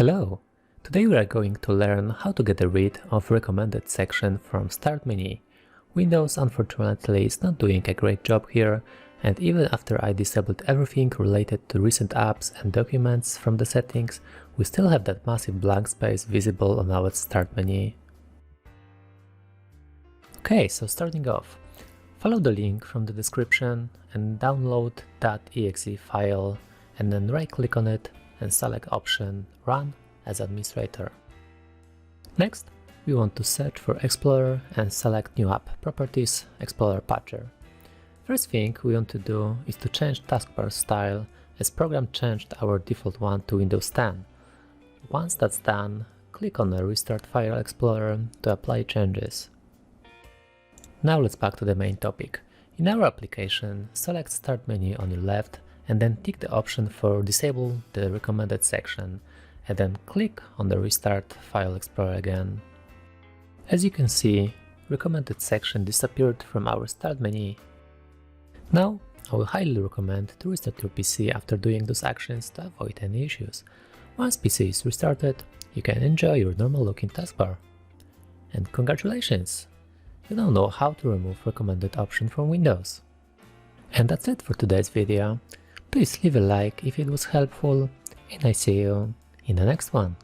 Hello! Today we are going to learn how to get rid of recommended section from Start menu. Windows unfortunately is not doing a great job here, and even after I disabled everything related to recent apps and documents from the settings, we still have that massive blank space visible on our Start menu. Okay, so starting off, follow the link from the description and download that .exe file, and then right-click on it and select option Run as administrator. Next, we want to search for Explorer and select New App Properties Explorer Patcher. First thing we want to do is to change taskbar style, as program changed our default one to Windows 10. Once that's done, click on the Restart File Explorer to apply changes. Now let's back to the main topic. In our application, select Start menu on your left and then tick the option for Disable the recommended section, and then click on the Restart File Explorer again. As you can see, recommended section disappeared from our Start menu. Now, I will highly recommend to restart your PC after doing those actions to avoid any issues. Once PC is restarted, you can enjoy your normal looking taskbar. And congratulations! You now know how to remove recommended option from Windows. And that's it for today's video. Please leave a like if it was helpful, and I see you in the next one.